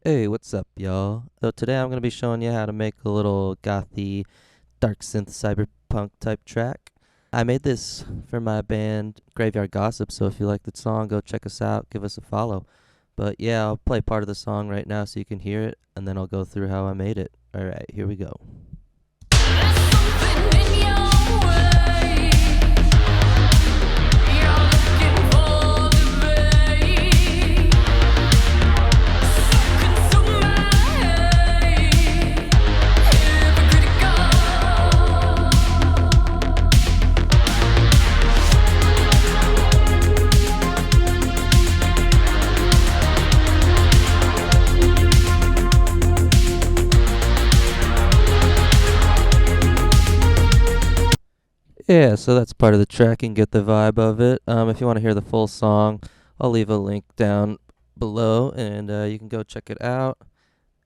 Hey, what's up, y'all? So today I'm going to be showing you how to make a little gothy, dark synth cyberpunk type track. I made this for my band Graveyard Gossip, so if you like the song, go check us out, give us a follow. But yeah, I'll play part of the song right now so you can hear it, and then I'll go through how I made it. Alright, here we go. Yeah, so that's part of the track and get the vibe of it. If you want to hear the full song, I'll leave a link down below and you can go check it out.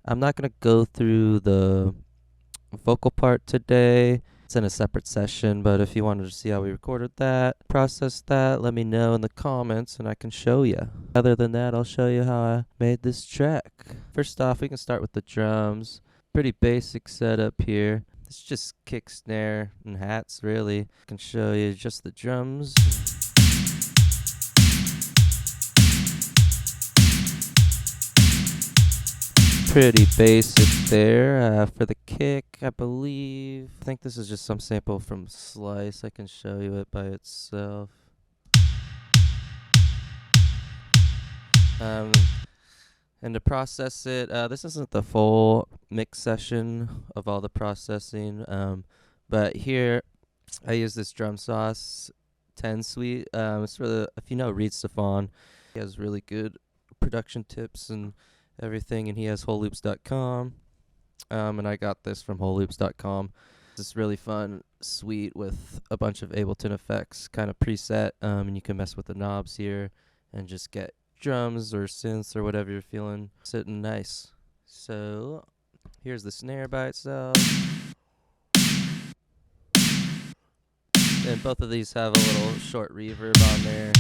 I'm not going to go through the vocal part today. It's in a separate session, but if you wanted to see how we recorded that, process that, let me know in the comments and I can show you. Other than that, I'll show you how I made this track. First off, we can start with the drums. Pretty basic setup here. It's just kick, snare, and hats, really. I can show you just the drums. Pretty basic there. For the kick, I think this is just some sample from Slice. I can show you it by itself. And to process it, this isn't the full mix session of all the processing, but here I use this drum sauce 10 suite. It's for if you know Reed Stefan, he has really good production tips and everything, and he has wholeloops.com, and I got this from wholeloops.com. It's really fun suite with a bunch of Ableton effects kind of preset, and you can mess with the knobs here and just get drums or synths or whatever you're feeling sitting nice. So here's the snare by itself, and both of these have a little short reverb on there.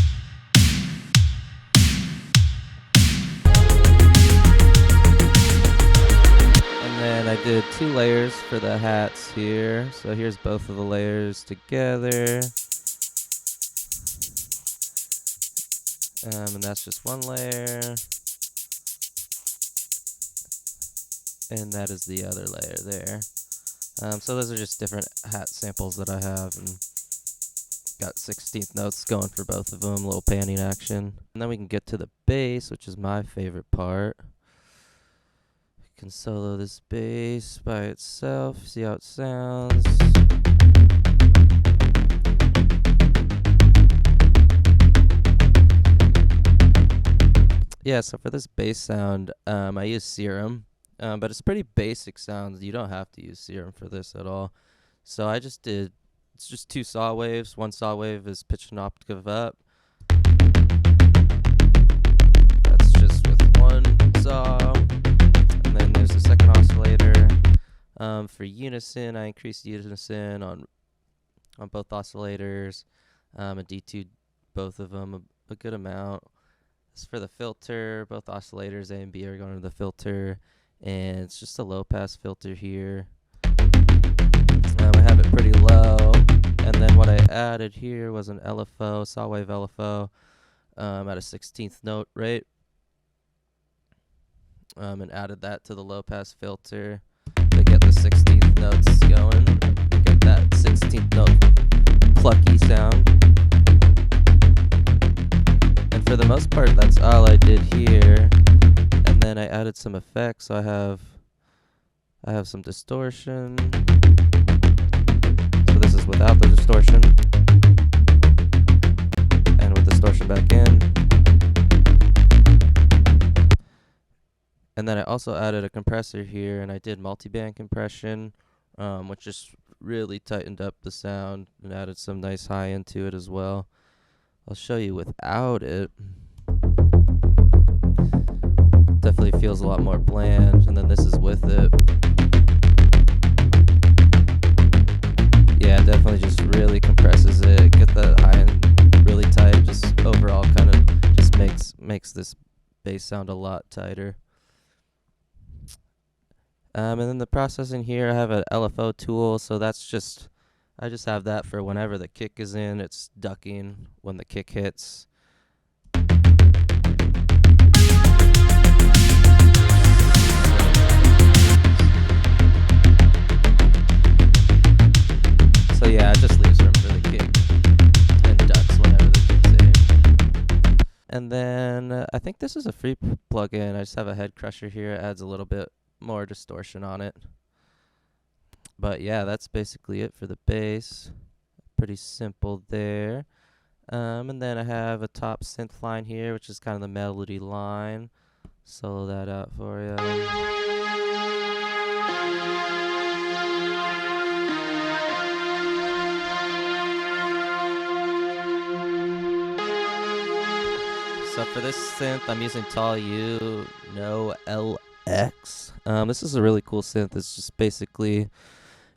And then I did 2 layers for the hats here, so here's both of the layers together. And that's just one layer, and that is the other layer there. So those are just different hat samples that I have, and got 16th notes going for both of them, a little panning action. And then we can get to the bass, which is my favorite part. You can solo this bass by itself, see how it sounds. Yeah, so for this bass sound, I use Serum, but it's pretty basic sounds. You don't have to use Serum for this at all. So I just did, it's just 2 saw waves. One saw wave is pitched an octave up. That's just with one saw. And then there's the second oscillator. For unison, I increased unison on both oscillators, and D2'd both of them a good amount. As for the filter, both oscillators A and B are going to the filter, and it's just a low pass filter here. I have it pretty low, and then what I added here was an LFO, saw wave LFO, at a 16th note rate, and added that to the low pass filter to get the 16th notes going, get that 16th note plucky sound. For the most part, that's all I did here, and then I added some effects. So I have some distortion. So this is without the distortion, and with distortion back in. And then I also added a compressor here, and I did multiband compression, which just really tightened up the sound and added some nice high end to it as well. I'll show you without it. Definitely feels a lot more bland, and then this is with it. Yeah, definitely just really compresses it. Get the high end really tight. Just overall kind of just makes this bass sound a lot tighter. And then the processing here, I have an LFO tool, so that's just, I just have that for whenever the kick is in, it's ducking when the kick hits. So yeah, it just leaves room for the kick and ducks whenever the kick's in. And then I think this is a free plugin. I just have a head crusher here. It adds a little bit more distortion on it. But yeah, that's basically it for the bass. Pretty simple there. And then I have a top synth line here, which is kind of the melody line. Solo that out for you. So for this synth, I'm using Tall U No LX. This is a really cool synth. It's just basically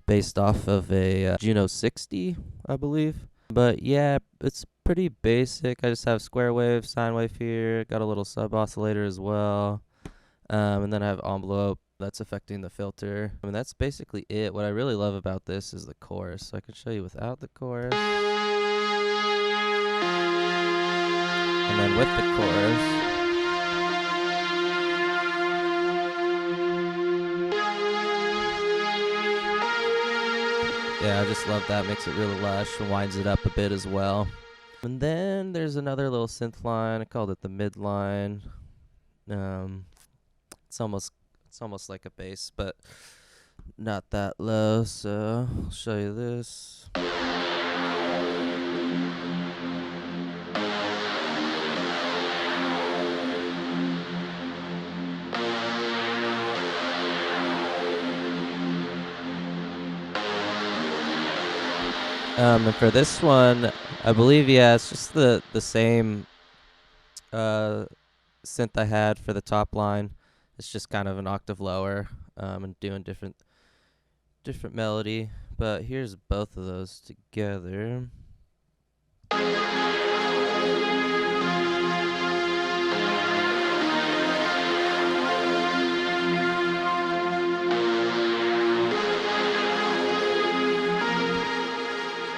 based off of a Juno 60, I believe. But yeah, it's pretty basic. I just have square wave, sine wave here. Got a little sub oscillator as well. And then I have envelope that's affecting the filter. I mean, that's basically it. What I really love about this is the chorus. So I can show you without the chorus. And then with the chorus. Yeah, I just love that. Makes it really lush and winds it up a bit as well. And then there's another little synth line. I called it the midline. It's almost like a bass, but not that low. So I'll show you this. And for this one, I believe, yeah, it's just the same synth I had for the top line. It's just kind of an octave lower and doing different melody. But here's both of those together.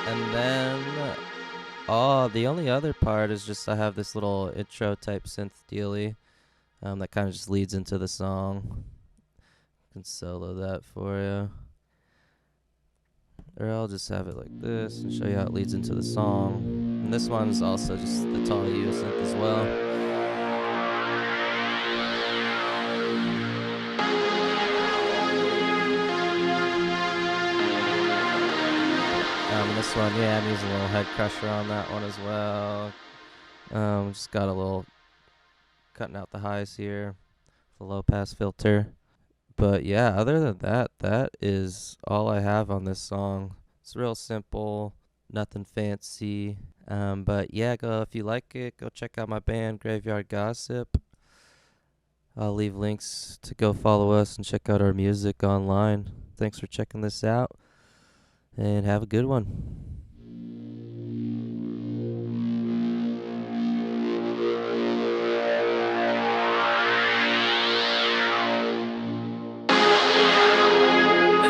And then, the only other part is just I have this little intro type synth dealy that kind of just leads into the song. I can solo that for you. Or I'll just have it like this and show you how it leads into the song. And this one's also just the Tall U synth as well. And this one, yeah, I'm using a little head crusher on that one as well. Just got a little cutting out the highs here, the low pass filter. But yeah, other than that, that is all I have on this song. It's real simple, nothing fancy. But yeah, if you like it, go check out my band, Graveyard Gossip. I'll leave links to go follow us and check out our music online. Thanks for checking this out, and have a good one.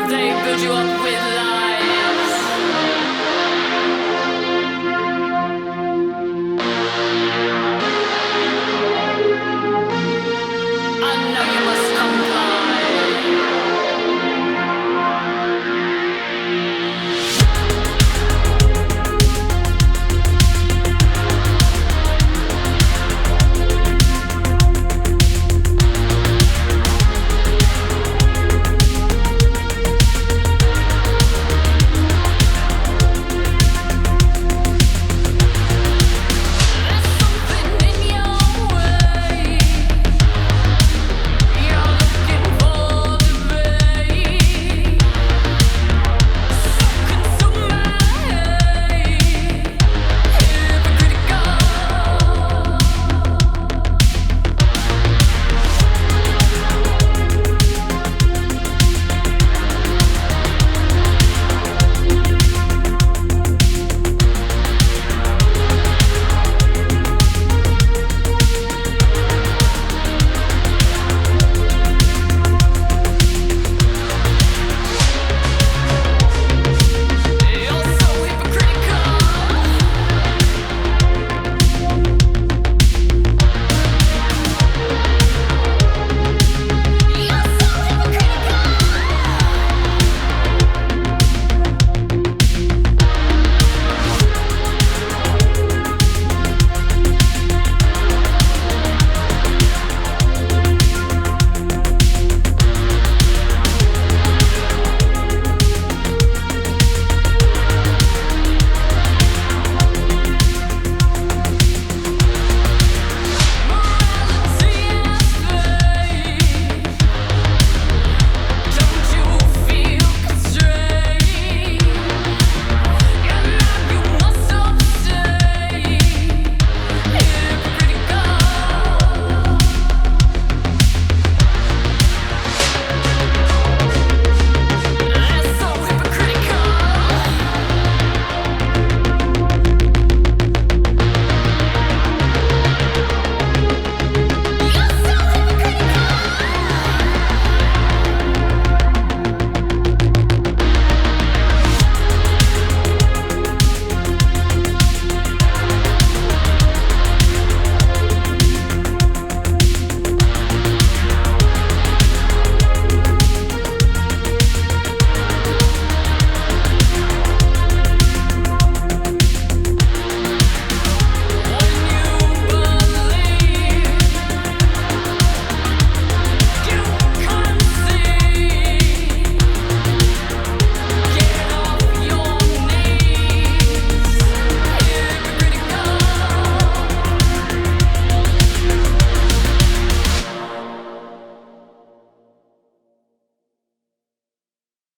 They build you up with lies.